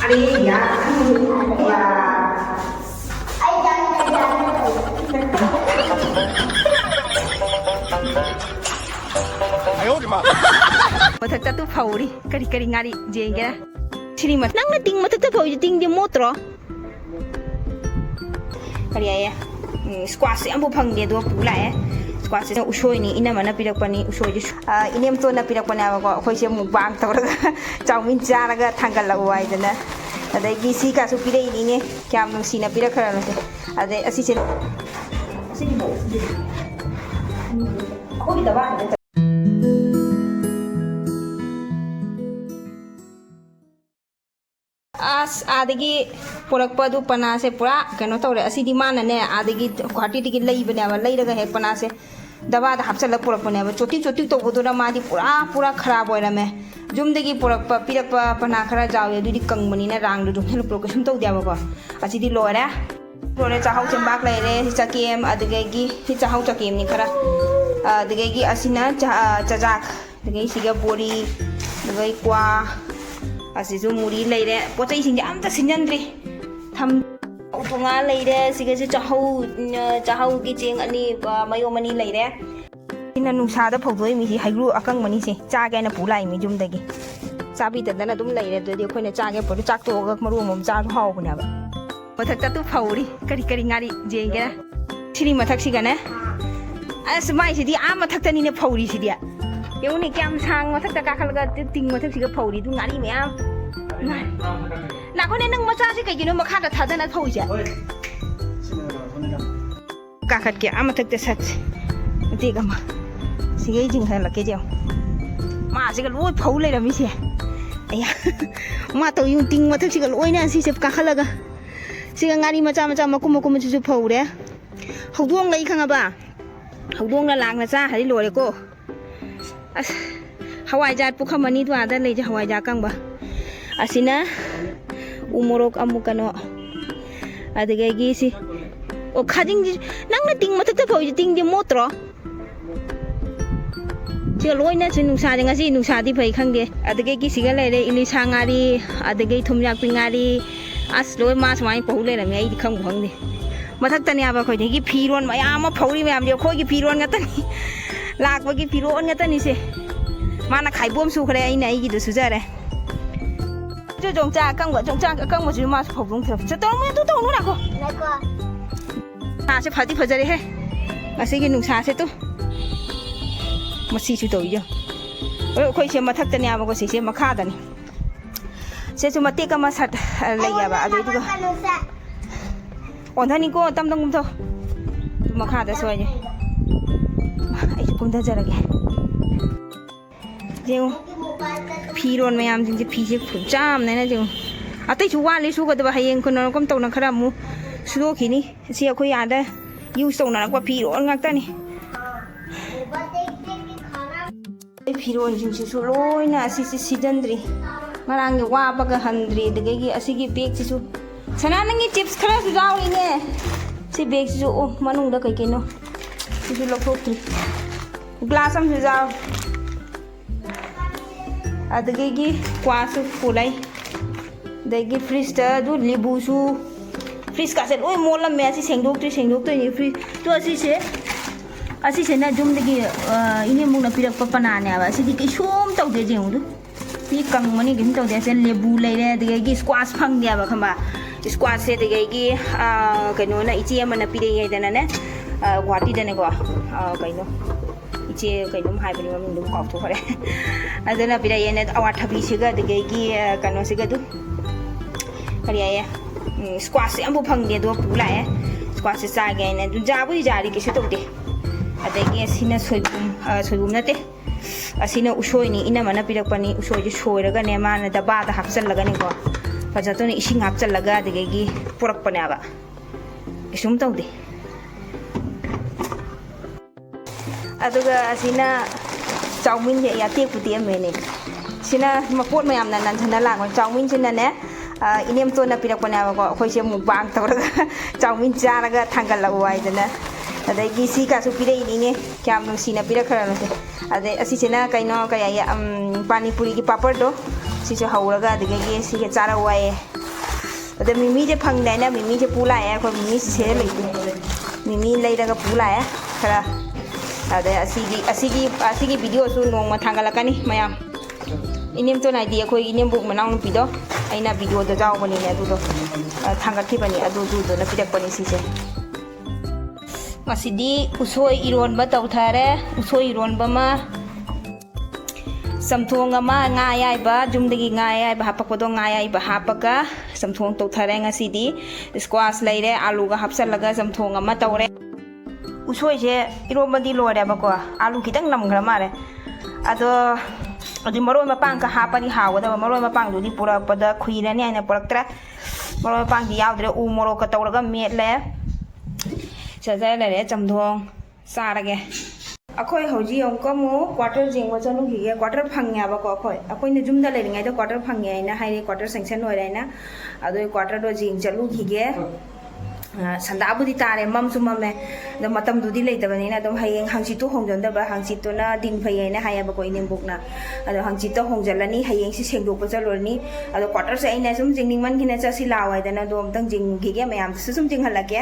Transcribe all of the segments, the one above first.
Ari ya, ya. Ayo di mana? Mathakta tu fauri kari kari ngari jengga sini mat nang na ting mathakta fauri ting di motro kari ya squash ambo phang de do pula squash ne usoi ni ina mana pirak pani usoi ji inem to na pirak pana ko khoi se mu bang tawra chawmin chara ga thangal la wai dana adai gi si ka su pire ni ne kyam nung si na pirak khara no se adai asi se asi ni bo ko bi da ba आदगी पुरक्पदु पना से पूरा कनो तौरे असिदि मानने आदगी गुवाहाटी दिगी लैबनेबा लैरगा हेक पना से दबाद हापचल पुरक्पनेबा चोटी चोटी तौबदुना मादि पूरा खराब ओइरमे जुमदगी पुरक्पा पिरक्पा पना खरा जावे दुदि कंगमनिना रांगदु दुम हेल प्रोकेशन तौद्याबको असिदि लोरे लोरे चाहौ चेंबाक लैरे चकेम अदगेगी चाहौ चकेम नि खरा अदगेगी असिना चजाक दगै सिगा बोरी दगै क्वा असिजु मुरी लैरे पोचै सिंग आमता सिनजंद्रि थम उतुंगा लैरे सिगसे चाहौ की चेंग अनि मयो मनी लैरे इना नुसादा फौदोय मिसि हाइग्रु अकंग मनी से चागे ना पुलाई मि जुमदगी चाबी ददना दुम लैरे ददि खोइना चागे पदु चाक तोगा मरु मम चा हाव बनेबा मथकता तु फौरी करी करी ngari जेंगे सिरि मथक सिगने अस माइ सिदि आ मथकतनी ने फौरी सिदि यौनी क्या सांग मथक काखलगा तिंग मथक सिगा फौरी दु ngari मैम नाखोने नंग मचा से कइगिनो मखादा थादना फौजा काखत के आ मथक ते सच देगमा सिगै जिंग हला के जेव मा सिगा लोय फौ लेरमी से अया मा तो यु तिंग मथक सिगा लोयना सि से काखलगा सिगा ngari मचा मचा मकुम मकुम सु फौरे हौदोंग लै खंगाबा हौदोंग ला लांगना चा हरि लोरे को अस हवाई जात पुखमनी तो आदा ले हवाई जा कंबा असिना उमोरक अमुकनो अदगेगी सि ओ खाजिंग नंगना तिंग मथक फौजी तिंग दि मोत्रो सिगा लोइना से नुसा जंगा सि नुसा दि फै खंगे अदगेगी सिगा लेरे इलिसांगारी अदगे थुमयाक पिंगारी अस लोय मास माइ पहु लेरमे आई खंग खंगे मथक तने आबा खोइदेगी फिरोन मयाम फौरी मयाम दे खोगी फिरोन गतनी लाखबगी फिरोन गतनी से माना खाइबोम सुखरे आइना आइगी दु सुजारे जो जोंचा अकंग मजु मास फौदों थ चतों में तु तौनु नाखो नाखो आ से फाति फजरे है असेगी नुसा से तो मसी सु तौइयो ओ खोइ से मथक तने आबा को से मखा दनी से सु मते का मसट लैयाबा अदु दुगा ओंधनी को तम तम गुमथो मखा द सोय आई कुमदा जरगे जेउ फिरोन मैम जिंजे फिजे फुजाम नेना जेउ अतै छु वाले सुगदबा हयें कुन कम तौना खरा मु सुदोखिनी सि अखोय आदा यूज तौना को फिरोन ngakta ni फिरोन जिंसु सु लोइना असि सिजंद्री marang wa baga handri degegi asigi bag sisu sana nangi chips khara su jaw ine si bag sisu o manung da kai keno sisu lokhok tri glass am su jaw adegegi kwasu pulai degi fridge ta du libu su fridge ka se oi molam me asi sengdok to ni fridge to asi se na jum degi ine mung na pirak pa panane aba asi di som taw de jeng du ती Kang money गिन तो देसे लेबू लेरे दगेगी squash फंग दिया बा खमा squash से दगेगी कनो ना इची अमना पिरे ये दना ने गुवाहाटी दने को कइनो इची कइनो हाइबनि ममिंग दु काउथो खरे अदना पिरे ये ने अवाठबी सिगा दगेगी कनो सिगा दु करिया ये स्क्वाश अमबो फंग दे दो पुला है स्क्वाश से चागे ने दु जाबु जारी किसु तो दे अदगी सिना सोइबुम नते असिना उसोइनी इना मना पिरकपनी उसोइ सोइरगने माना दबादा हापचलगने को फजतोने इसिंग हापचलगा दगेगी पुरकपनेबा इसुम तौदे अदुगा असिना चाउमिन जे याते पुति अमेने सिना मपोट मयामना ननथना लागो चाउमिन सिना ने इनेम तोना पिरकपनेबा को खोइसे मुबांग तौरगा चाउमिन चारगा थांगल वाइदना अदगी सी का सु पिरे इने क्या नुसीना पिरखरा नसे अदे असिसेना कइनो कया पानी पूरी की पापड़ दो sisu hauraga adigi sige chara waye ada mimi je phangna na mimi je pula ya ko mimi se leite mimi leiraga pula ya khara ada asigi video su nong ma thangalakani mayam inem to nai di ko inem buk manang nu pido aina video da jaw bani ne adu do thangathi bani adu du na pidak bani sise masidi usoi iron ba taw thare usoi iron ba ma samthong ama nga yai ba jumdagi nga yai ba hapakpodo nga yai ba hapaka samthong taw thare ngasidi squash leire alu ga hapsalaga samthong ama tawre usoi je iron ba di lore ba ko alu kitang namgra mare ado adi maroi mapang ka hapani hawada maroi mapang du di pura pada khuire ne aina puraktra maroi mapang di yaudre u moro ka tawraga metle chaja le chamdong sarage akhoi hoji ongko mu quarter jingwa chanu gi quarter phangya ba ko akhoi ne jumda le ngai da quarter phangya ina haire quarter sanction hoi raina ado quarter do jing chalu gi ge sandabu di tare mam su mame da matam du di le da bani na dom hayeng hangsi tu hongjon da ba hangsi tu na ding phai na haya ba ko inem buk na ado hangsi to hongjalani hayeng si sengdok pa chalorni ado quarter se ina sum jingning man khina cha si lawai da na dom tang jing gi ge mayam su sum jing halake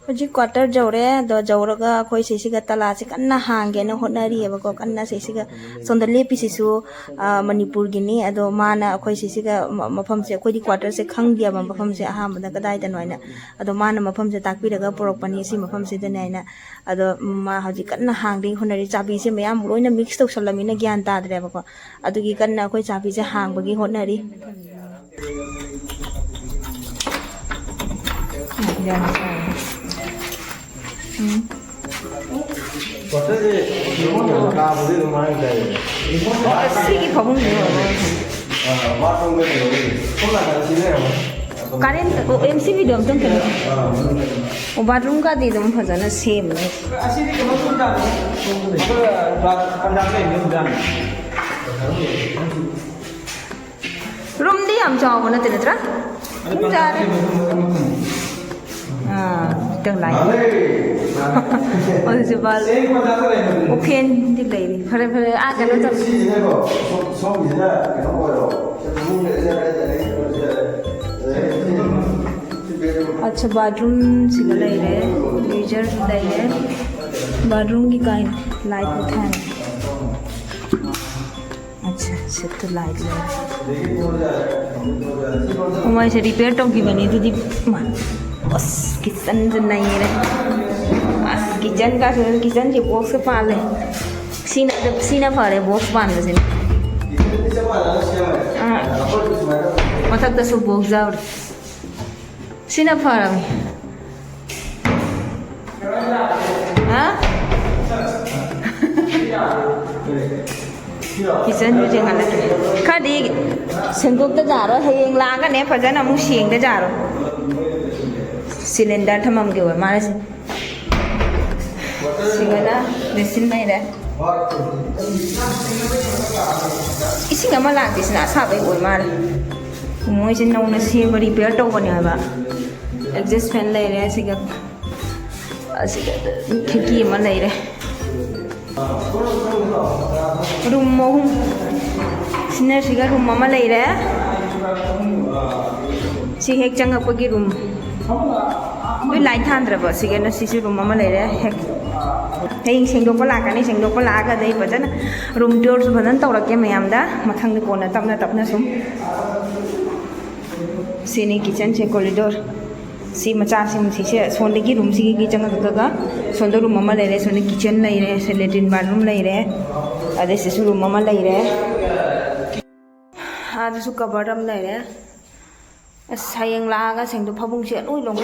Hoji quarter jawre do jawraga khoi sesiga tala se kanna hange na honari ba ko kanna sesiga sondale pisisu manipur gini ado mana khoi sesiga mafam se khoi di quarter se khangdia ba mafam se aham da kadai da noina ado mana mafam se takpi daga porok pani si mafam se da naina ado ma hoji kanna hangding honari chabi se mayam loina mix to salami na gyan ta dre ba ko adugi kanna khoi chabi se hang bagi honari Sigi phobung ni karen ko MCB dom tong kene o bathroom ka di dom phajana same ne asidi ko sun da room di am jaw na tenetra ja teng lai और जबाल Oaken दिलाई रे फरे फरे आ गलो तो अच्छा bathroom सिगले रे geyser दई है बाथरूम की काइन लाइट उठा है अच्छा सेट लाइट ले ओमाय से रिपेयर तो की बनी तुदी बस किचन से नहीं रे किचन का किचन के बॉक्स के पाल है सीना फरे बॉक्स पान बसे मथक दसो बॉक्स जाओ सीना फरा हाँ किचन जो जगह लगे खादी सेंगोक तो जा रहा है ये लागा ने फजना मुँह शेंग तो जा रहा सिलेंडर थमम के हुए मारे सिगला बेसिन नहीं रहे इसी का मला किसना साबे हुए मारे मुझे नौ न सी बड़ी पेड़ तो बने हैं बा एग्जस्ट फैन ले रहे सिगा खिड़की में ले रहे रूम मोहम सिने सिगा रूम में ले रहे सी हेक जंगा पगी रूम वे लाइट थांद्र बस सिगे न सिसी रूम में ले रहे हेक हें सेंगदोक लाका ने सेंगदोक लाका दे बजन रूम टूर सु बजन तौरके मयाम दा मथंग ने कोना तपना तपना सुम सिनी किचन से कॉरिडोर सी मचा सी से सोंदगी रूम सी की जंगा गगा सोंदो रूम में ले रहे सोंदे किचन ले रहे से लेट्रिन बाथरूम ले रहे अदे से रूम में ले रहे आदि सु कवर हम ले रहे सायंग लागा सेंगदो फबुंग से ओइ लोंग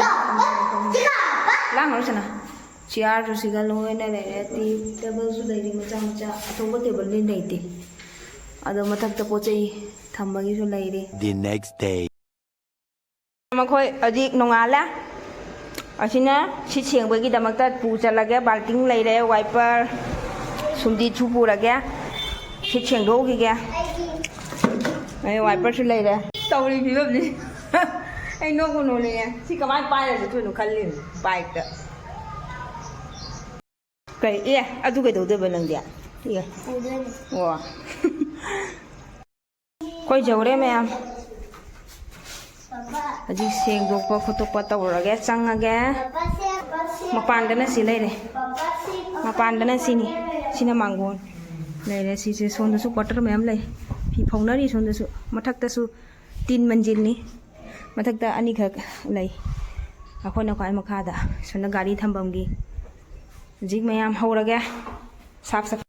लांग रसना चेयर जो सिगा लोइना ले रहे टी टेबल सु ले रि मचा मचा अथोबो टेबल नि लेते अदो मथक त पोचै थम्बगी सु ले रे The next day मखोय अजिक नोंगाला असिना सि सेंबगी दमकता पु चलगे बाल्टिंग ले रहे वाइपर सुमदी छु पुरगे सि सेंदोगी गे ए वाइपर सु ले रहे तौरी बिबनि ए नो कोनो ले सि कमाय पाय रे तु नु खल्लि बाइक द कई ए अदु के दो दे बनंग दिया ठीक है वा Koi jauh मैम अजी सेंगदोकपा खोटोकपा तौरगे चंगगे मपानदना सि लेरे मपानदना सिनी सिना मांगोन लेरे सिसे सोंदसु क्वार्टर मैम ले फी फौनरी सोंदसु मथक्तसु 3 मंजिलनी मथक्ता अनि खक ले अखोना खाय मखादा सोना गाड़ी थंबमगी जिग मैम हौरगे साफ साफ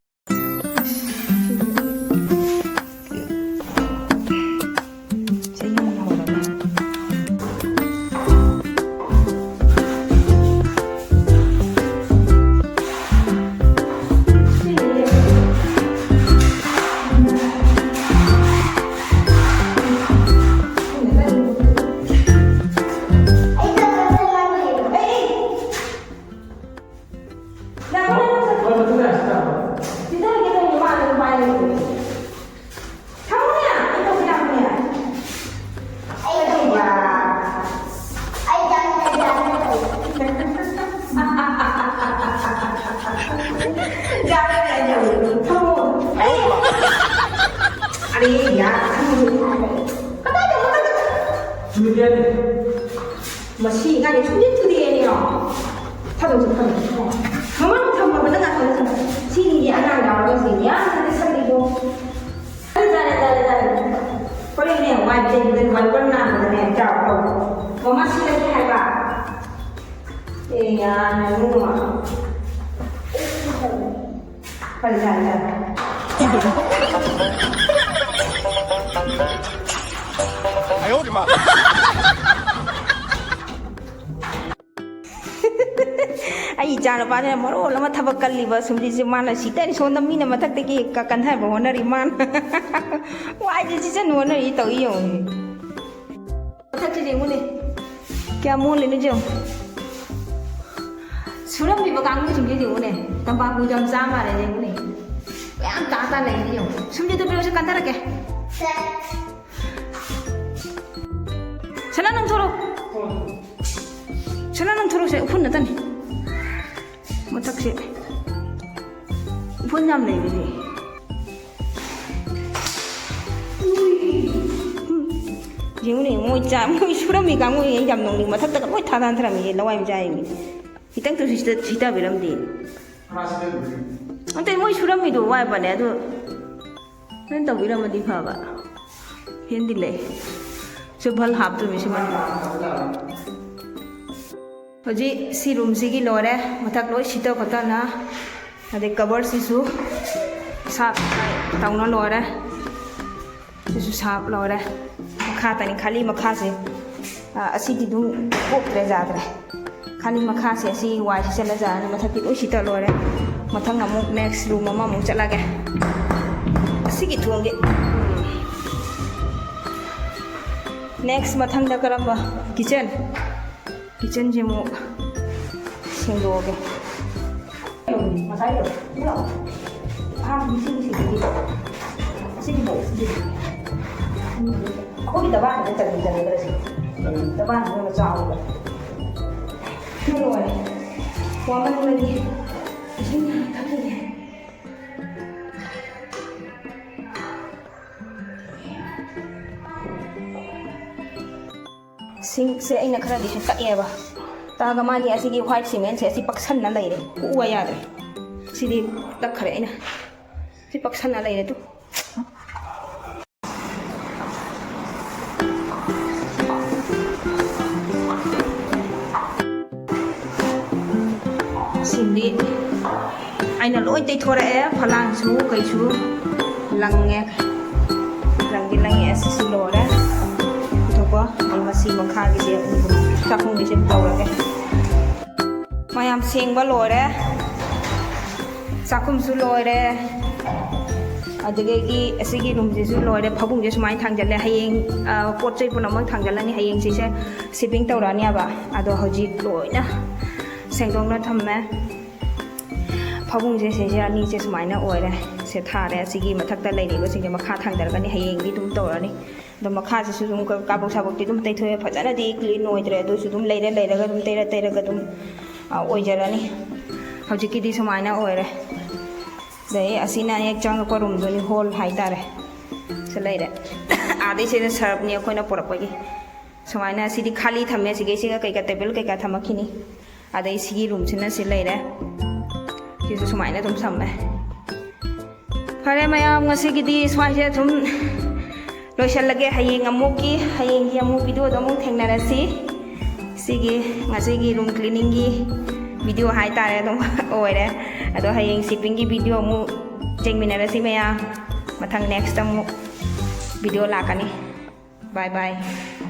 Masih kan itu dia ni oh, tahu tu tahu. Kamu tahu apa dengan tahu tu? Sini dia anak orang sini ya, nanti sekali tu. Ada. Kalau ni awak jadi pernah mana ni tahu. Mama sih lagi apa? Ya, nunggu mah. Ada. Ayo di mana? आई जान पाने मरो लमा थबक कल्ली बस सुमरी से माना सीता नि सोंदम मीना मथक ते की का कंधा होनरी मान वाई जी से होनरी तो यो मथक जे मुने क्या मोन लेने जो सुरम भी बकांग में सुमरी जे मुने तंबाकू जम सा मारे जे मुने याम ताता ले जो सुमरी तो बेसे कंधा रखे चला नंग थोरो से उफुन नतन मथक से उफुन जाम ले बिदि जेउने मोइ सुरमी गांग मोइ जाम नंगनि मथक तक मोइ थादान थरामि लवाइ जायमि हितंग तो सिता बिरमदि अन्ते मोइ सुरमी दो वाइ बने अदो नन तो बिरमदि फाबा हेंदि ले सुभल हाप तो मिसे मन हजी सी रूम से लोरे मथक लोई सीता खोतना अदे कवर सिसु साफ तौना लोरे सिसु साफ लोरे मखा तनी खाली मखा से असीदी दुम कोक्रे जाद्रे खाली मखा से असी वाई से चला जाने मथक लोई सीता लोरे मथंग अमुक नेक्स्ट रूम अमा अमुक चलागे असीगी थोंगे नेक्स्ट मथंग दा करंबा किचन जे मो सेंदोगे मसाइलो लो हां मिसिंग सिगी बो कोई दवा नहीं चल रही है दवा में चावल क्यों है वामन लगी इसमें थकी है सिंक से अगर खरा दिशा तएबा तागा मानी असिगी व्हाइट सीमेंट से असि पक्सन्ना लैरे उवा यादरे सिदी तखरे अइना सि पक्सन्ना लैरे तु सिंदी अइना लोइ तैथोरे फलांगसु कैसु लंगे असि लोरे मसी मखा की चाखुंग से तौरगे मैम सेंब लोरे चाखुम लोरे अदगी रूम से लोरे फबुंग सूमाय थांजले हयेंग पोट चै पुनमक थांजलनी हयेंग से शिपिंग तौरानी अदो हजिक लोइना सेंगदोंना थम्मे फबुंग से अनी से सूमायना ओरे से थारे असिगी मथक्ता लेरिबो सिंगे मखा थांदरगनी हयेंगी तुम तौरानी मखा से काबू साबुक्ति तैथोए फजनदी क्लीन होइद्रे लेरगा तैरगा ओइजरनी हजिकी सूमायना ओइरे दे असिना एक चंगप रूम हॉल हाइतारे से लेरे आदि से सर्वनी अखोना पुरक्पगी सुमाइना सिदी खाली थमे सिगे सिगा कई का टेबल कई का थमखिनी आदि सिगी रूम सिना से लेरे सिसु सुमाइना तुम समे फरे मयाम ngasiगidi स्वाइसे तुम लोइसलगे हयेंग अमुकी हयेंगी अमु वीडियो दमु थेंगनारसी सिगी ngasiगी रूम क्लीनिंग की वीडियो हाई तारे तुम ओइरे अदो हयेंग शिपिंग की वीडियो अमु चेंगमिनारसी मया मथंग नेक्स्ट अमु वीडियो लाकनी बाय बाय